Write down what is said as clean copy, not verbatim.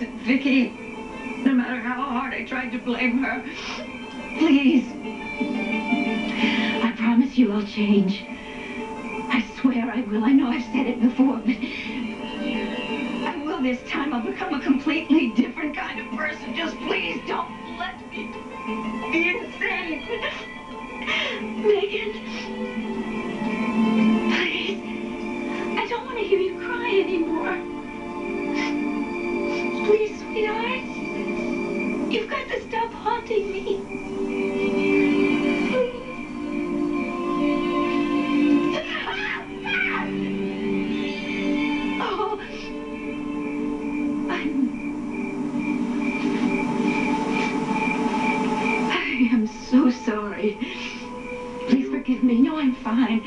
wasn't Vicky. No matter how hard I tried to blame her. Please. I promise you I'll change. I swear I will. I know I've said it before, but I will this time. I'll become a completely different kind of person. Just please don't let me be insane. Megan. Please. I don't want to hear you cry anymore. Please, sweetheart. You've got to stop haunting me. Oh. I am so sorry. Please forgive me. No, I'm fine.